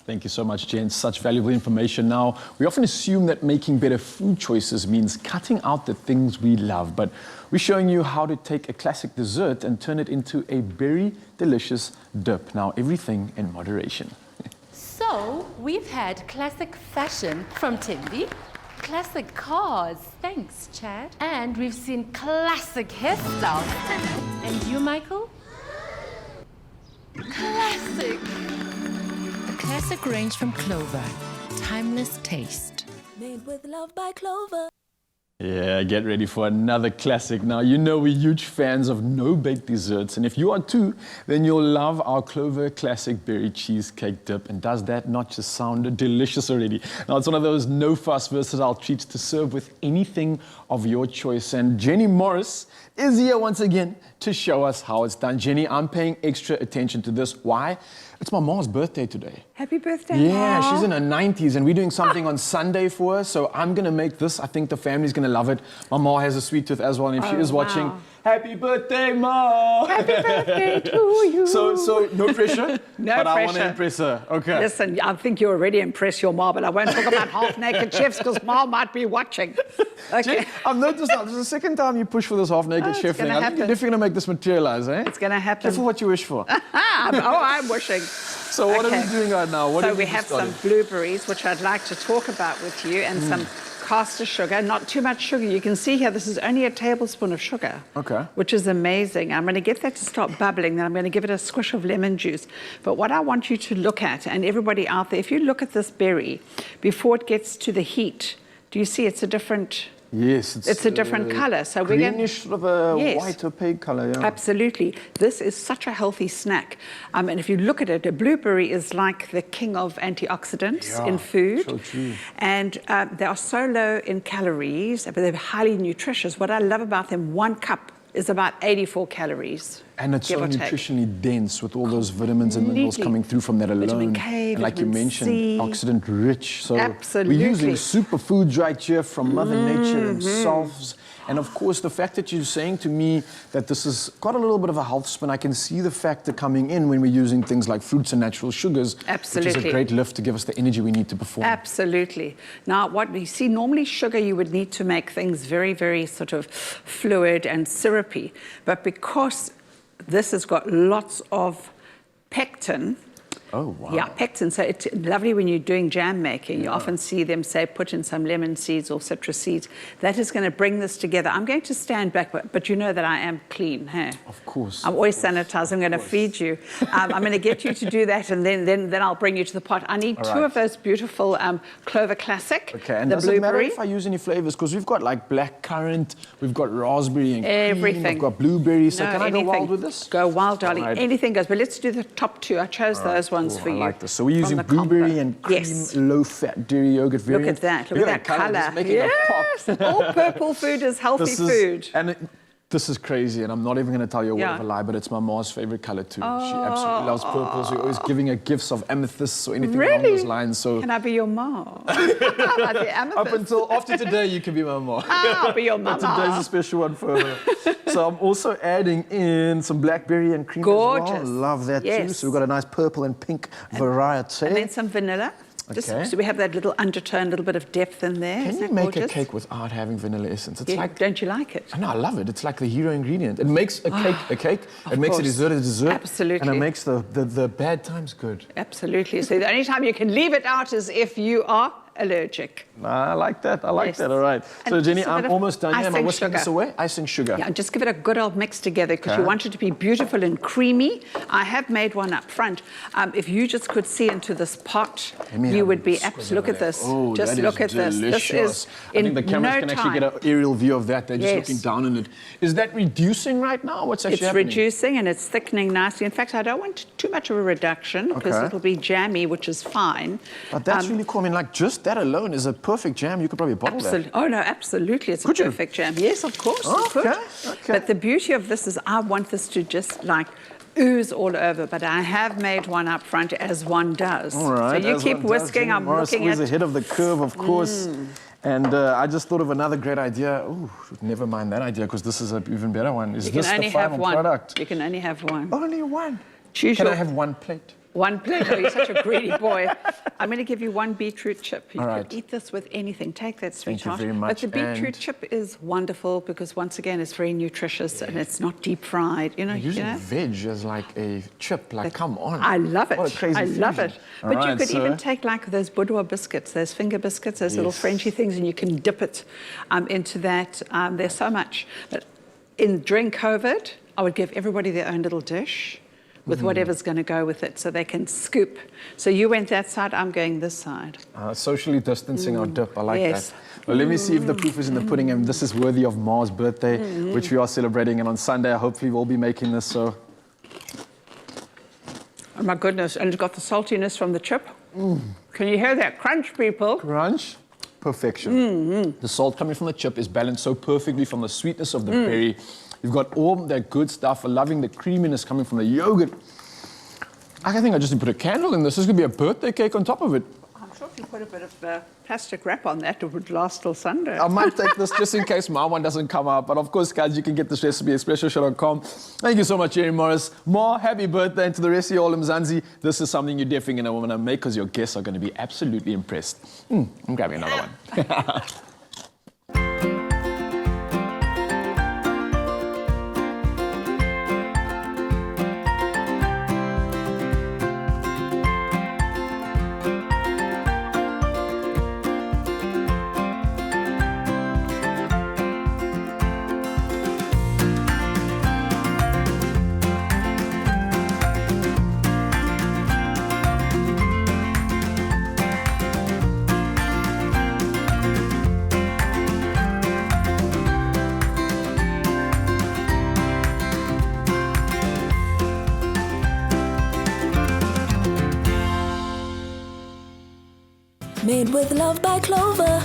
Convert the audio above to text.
Thank you so much, Jen. Such valuable information. Now, we often assume that making better food choices means cutting out the things we love, but we're showing you how to take a classic dessert and turn it into a very delicious dip. Now, everything in moderation. So, we've had classic fashion from Timby, classic cars, thanks Chad, and we've seen classic hairstyles. And you, Michael? Classic. A classic range from Clover. Timeless taste. Made with love by Clover. Yeah, get ready for another classic. Now, you know we're huge fans of no-bake desserts, and if you are too, then you'll love our Clover Classic Berry Cheesecake dip. And does that not just sound delicious already? Now, it's one of those no-fuss, versatile treats to serve with anything of your choice. And Jenny Morris is here once again to show us how it's done. Jenny, I'm paying extra attention to this. Why? It's my mom's birthday today. Happy birthday, Yeah, Ma. she's in her 90s and we're doing something on Sunday for her. So I'm going to make this. I think the family's going to love it. My mom has a sweet tooth as well. And if she is watching, happy birthday, Ma! Happy birthday to you. So no pressure? No but pressure. I want to impress her. Okay. Listen, I think you already impressed your Ma, but I won't talk about half-naked chefs because Ma might be watching. Okay. Jen, I've noticed that this is the second time you push for this half-naked chef thing. I think you're definitely going to make this materialize, eh? It's going to happen. Careful what you wish for. I'm wishing. So what are we doing right now? What So we have some blueberries, which I'd like to talk about with you, and some caster sugar, not too much sugar. You can see here, this is only a tablespoon of sugar, which is amazing. I'm going to get that to start bubbling, then I'm going to give it a squish of lemon juice. But what I want you to look at, and everybody out there, if you look at this berry, before it gets to the heat, do you see it's a different... Yes, it's a different color. So we're going greenish, sort of a white opaque color. Yeah. Absolutely. This is such a healthy snack. And if you look at it, a blueberry is like the king of antioxidants in food. So true. And they are so low in calories, but they're highly nutritious. What I love about them, 1 cup is about 84 calories. And it's so nutritionally dense with all those vitamins and minerals coming through from that alone. Vitamin K, and like you mentioned, C. oxidant rich. So Absolutely. we're using superfoods right here from Mother Nature themselves. And of course, the fact that you're saying to me that this has got a little bit of a health spin, I can see the factor coming in when we're using things like fruits and natural sugars. Absolutely. Which is a great lift to give us the energy we need to perform. Absolutely. Now, what we see, normally sugar, you would need to make things very, very sort of fluid and syrupy. But because this has got lots of pectin. Oh, wow. Yeah, pectin. So it's lovely when you're doing jam making. You often see them say, put in some lemon seeds or citrus seeds. That is going to bring this together. I'm going to stand back, but you know that I am clean, hey? Of course. I'm always sanitized. I'm going to feed you. I'm going to get you to do that, and then I'll bring you to the pot. I need two of those beautiful Clover Classic. Okay, and the does blueberry. it matter if I use any flavors? Because we've got like black currant, we've got raspberry and everything. cream, we've got blueberries. So No, can I go wild with this? Go wild, darling. Right. Anything goes. But let's do the top two. I chose those ones for you. I like this. So we're using blueberry and cream, low-fat dairy yogurt variant. Look at that. Look at that colour. Just making a pop. All purple food is healthy food. This is crazy, and I'm not even going to tell you a word of a lie, but it's my mom's favorite color too. She absolutely loves purple, so we're always giving her gifts of amethysts or anything along those lines. So can I be your mom? The amethyst. Up until after today, you can be my mom. I'll be your mama. Today's a special one for her. So I'm also adding in some blackberry and cream Gorgeous. as well. Love that too. So we've got a nice purple and pink variety. And then some vanilla. Just so we have that little undertone, a little bit of depth in there. Can you make a cake without having vanilla essence? It's like, don't you like it? No, I love it. It's like the hero ingredient. It makes a cake a cake. It makes a dessert a dessert. Absolutely. And it makes the bad times good. Absolutely. So the only time you can leave it out is if you are allergic. I like that. I like that. All right. So, Jenny, I'm almost done here. Am I whisking this away? Icing sugar. Yeah, just give it a good old mix together because you want it to be beautiful and creamy. I have made one up front. If you just could see into this pot, you would be absolutely... Look at this. Oh, just look at this. This is I think the cameras can actually get an aerial view of that. They're just looking down on it. Is that reducing right now? What's actually happening? It's reducing and it's thickening nicely. In fact, I don't want too much of a reduction because it'll be jammy, which is fine. But that's really cool. I mean, like, just that alone is a perfect jam. You could probably bottle that. Oh, no, absolutely. It's a perfect jam. Yes, of course. Okay. But the beauty of this is I want this to just like ooze all over, but I have made one up front as one does. All right. So you keep whisking. I'm looking at... ahead of the curve, of course. And I just thought of another great idea. Oh, never mind that idea because this is an even better one. Is this the final product? You can only have one. Only one? Choose Can I have one plate? One plate. Oh, you're such a greedy boy. I'm going to give you one beetroot chip. You All can right. eat this with anything. Take that, Thank you sweetheart. very much, But the beetroot and- chip is wonderful because, once again, it's very nutritious and it's not deep fried. You know, Using veg as like a chip, like come on. I love it. What a crazy I love fusion. it. All But you right, could so- even take like those boudoir biscuits, those finger biscuits, those little Yes. Frenchy things, and you can dip it into that. There's so much. But during COVID, I would give everybody their own little dish with whatever's going to go with it so they can scoop. So you went that side, I'm going this side. Socially distancing our dip, I like Yes. that. Well, let me see if the proof is in the pudding, and this is worthy of Ma's birthday, which we are celebrating, and on Sunday, I hope we will be making this, so... Oh my goodness, and it's got the saltiness from the chip. Can you hear that crunch, people? Crunch, perfection. The salt coming from the chip is balanced so perfectly from the sweetness of the berry. You've got all that good stuff, loving the creaminess coming from the yogurt. I think I just need to put a candle in this. This is going to be a birthday cake on top of it. I'm sure if you put a bit of plastic wrap on that, it would last till Sunday. I might take this just in case my one doesn't come out. But of course, guys, you can get this recipe at expressioshop.com. Thank you so much, Jerry Morris. More happy birthday, and to the rest of you all in Mzansi, this is something you're definitely going to want to make because your guests are going to be absolutely impressed. I'm grabbing another one. Made with love by Clover.